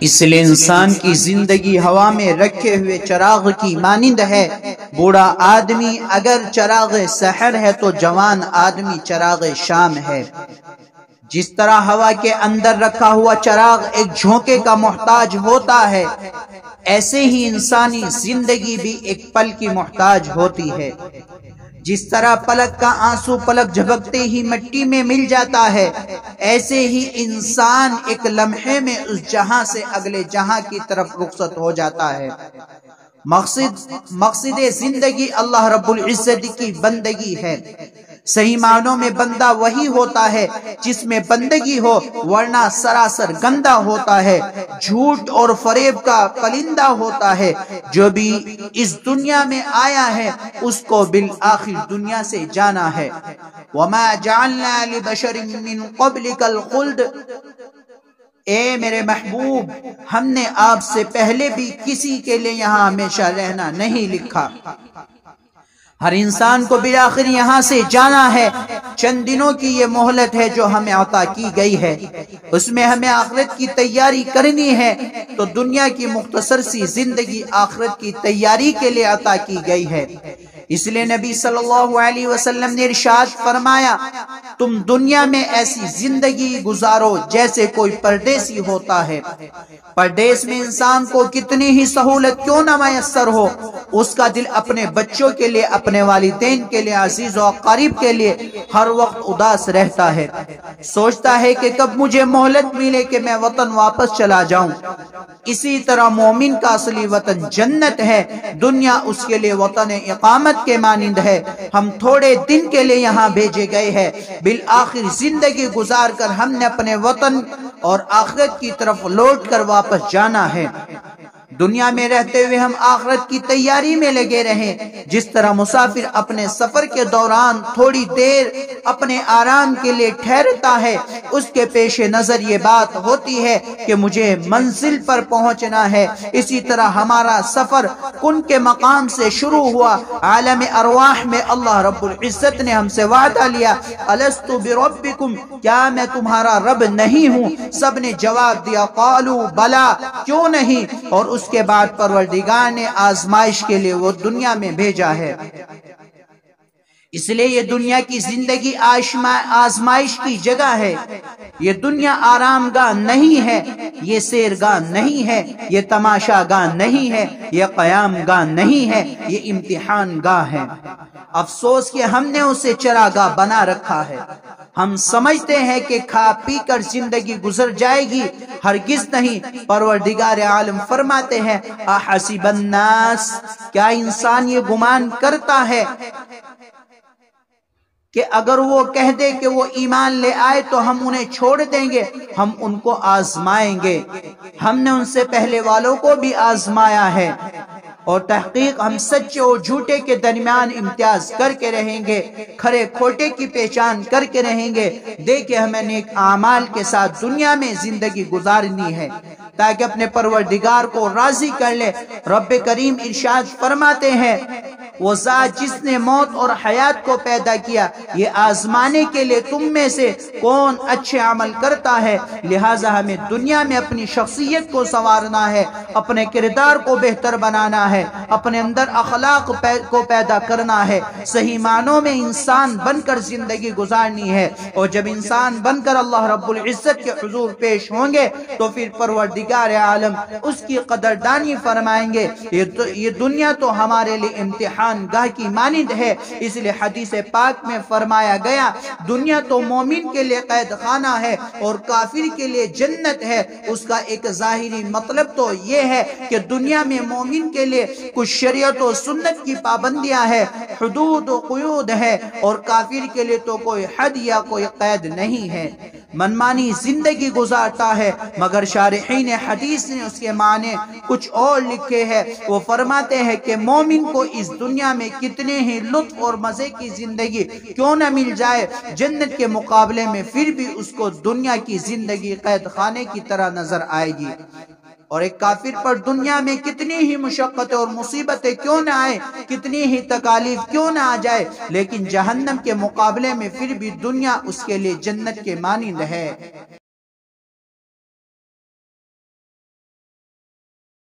اس لیے انسان کی زندگی ہوا میں رکھے ہوئے چراغ کی مانند ہے۔ بوڑھا آدمی اگر چراغ سحر ہے تو جوان آدمی چراغ شام ہے۔ جس طرح ہوا کے اندر رکھا ہوا چراغ ایک جھونکے کا محتاج ہوتا ہے، ایسے ہی انسانی زندگی بھی ایک پل کی محتاج ہوتی ہے۔ جس طرح پلک کا آنسو پلک جھپکتے ہی مٹی میں مل جاتا ہے، ایسے ہی انسان ایک لمحے میں اس جہاں سے اگلے جہاں کی طرف رخصت ہو جاتا ہے۔ مقصد زندگی اللہ رب العزت کی بندگی ہے۔ صحیح معنوں میں بندہ وہی ہوتا ہے جس میں بندگی ہو، ورنہ سراسر گندہ ہوتا ہے، جھوٹ اور فریب کا کلندہ ہوتا ہے۔ جو بھی اس دنیا میں آیا ہے اس کو بالآخر دنیا سے جانا ہے۔ وَمَا جَعَلْنَا لِبَشَرٍ مِّن قَبْلِكَ الْخُلْدَ، اے میرے محبوب، ہم نے آپ سے پہلے بھی کسی کے لیے یہاں ہمیشہ رہنا نہیں لکھا۔ ہر انسان کو بالآخر یہاں سے جانا ہے۔ چند دنوں کی یہ مہلت ہے جو ہمیں عطا کی گئی ہے، اس میں ہمیں آخرت کی تیاری کرنی ہے۔ تو دنیا کی مختصر سی زندگی آخرت کی تیاری کے لیے عطا کی گئی ہے۔ اس لیے نبی صلی اللہ علیہ وسلم نے ارشاد فرمایا، تم دنیا میں ایسی زندگی گزارو جیسے کوئی پردیسی ہوتا ہے۔ پردیس میں انسان کو کتنی ہی سہولت کیوں نہ میسر ہو، اس کا دل اپنے بچوں کے لیے، اپنے والدین کے لیے، عزیز و اقارب کے لیے ہر وقت اداس رہتا ہے۔ سوچتا ہے کہ کب مجھے مہلت ملے کہ میں وطن واپس چلا جاؤں۔ اسی طرح مومن کا اصلی وطن جنت ہے، دنیا اس کے لیے وطن اقامت کے مانند ہے۔ ہم تھوڑے دن کے لیے یہاں بھیجے گئے ہیں، بالآخر زندگی گزار کر ہم نے اپنے وطن اور آخرت کی طرف لوٹ کر واپس جانا ہے۔ دنیا میں رہتے ہوئے ہم آخرت کی تیاری میں لگے رہیں۔ جس طرح مسافر اپنے سفر کے دوران تھوڑی دیر اپنے آرام کے لیے ٹھہرتا ہے، اس کے پیش نظر یہ بات ہوتی ہے کہ مجھے منزل پر پہنچنا ہے، اسی طرح ہمارا سفر کن کے مقام سے شروع ہوا۔ عالم ارواح میں اللہ رب العزت نے ہم سے وعدہ لیا، الست بربکم، کیا میں تمہارا رب نہیں ہوں؟ سب نے جواب دیا، قالوا بلا، کیوں نہیں؟ اور اس کے بعد پروردگار نے آزمائش کے لیے وہ دنیا میں بھیجا ہے۔ اس لیے یہ دنیا کی زندگی آزمائش کی جگہ ہے۔ یہ دنیا آرام گاہ نہیں ہے، یہ سیر گاہ نہیں ہے، یہ تماشا گاہ نہیں ہے، یہ قیام گاہ نہیں ہے، یہ امتحان گاہ ہے۔ افسوس کہ ہم نے اسے چراگاہ بنا رکھا ہے۔ ہم سمجھتے ہیں کہ کھا پی کر زندگی گزر جائے گی، ہرگز نہیں۔ پروردگار عالم فرماتے ہیں، احسب الناس، کیا انسان یہ گمان کرتا ہے کہ اگر وہ کہہ دے کہ وہ ایمان لے آئے تو ہم انہیں چھوڑ دیں گے؟ ہم ان کو آزمائیں گے۔ ہم نے ان سے پہلے والوں کو بھی آزمایا ہے، اور تحقیق ہم سچے اور جھوٹے کے درمیان امتیاز کر کے رہیں گے، کھرے کھوٹے کی پہچان کر کے رہیں گے۔ دیکھیں ہمیں نیک اعمال کے ساتھ دنیا میں زندگی گزارنی ہے تاکہ اپنے پروردگار کو راضی کر لے۔ رب کریم ارشاد فرماتے ہیں، وہ ذات جس نے موت اور حیات کو پیدا کیا، یہ آزمانے کے لیے تم میں سے کون اچھے عمل کرتا ہے۔ لہٰذا ہمیں دنیا میں اپنی شخصیت کو سنوارنا ہے، اپنے کردار کو بہتر بنانا ہے، اپنے اندر اخلاق کو پیدا کرنا ہے، صحیح معنوں میں انسان بن کر زندگی گزارنی ہے۔ اور جب انسان بن کر اللہ رب العزت کے حضور پیش ہوں گے تو پھر پروردگار عالم اس کی قدردانی فرمائیں گے۔ یہ دنیا تو ہمارے لیے امتحان گاہ کی مانند ہے۔ اس لیے حدیث پاک میں فرمایا گیا، دنیا تو مومن کے لیے قید خانہ ہے اور کافر کے لیے جنت ہے۔ اس کا ایک ظاہری مطلب تو یہ ہے کہ دنیا میں مومن کے لیے کچھ شریعت و سنت کی پابندیاں ہے، حدود و قیود ہے، اور کافر کے لیے تو کوئی حد یا کوئی قید نہیں ہے، منمانی زندگی گزارتا ہے۔ مگر شارحین حدیث نے اس کے معنی کچھ اور لکھے ہیں۔ وہ فرماتے ہیں کہ مومن کو اس دنیا میں کتنے ہی لطف اور مزے کی زندگی کیوں نہ مل جائے، جنت کے مقابلے میں پھر بھی اس کو دنیا کی زندگی قید خانے کی طرح نظر آئے گی۔ اور ایک کافر پر دنیا میں کتنی ہی مشقتیں اور مصیبتیں کیوں نہ آئے، کتنی ہی تکالیف کیوں نہ آ جائے، لیکن جہنم کے مقابلے میں پھر بھی دنیا اس کے لیے جنت کے مانند ہے۔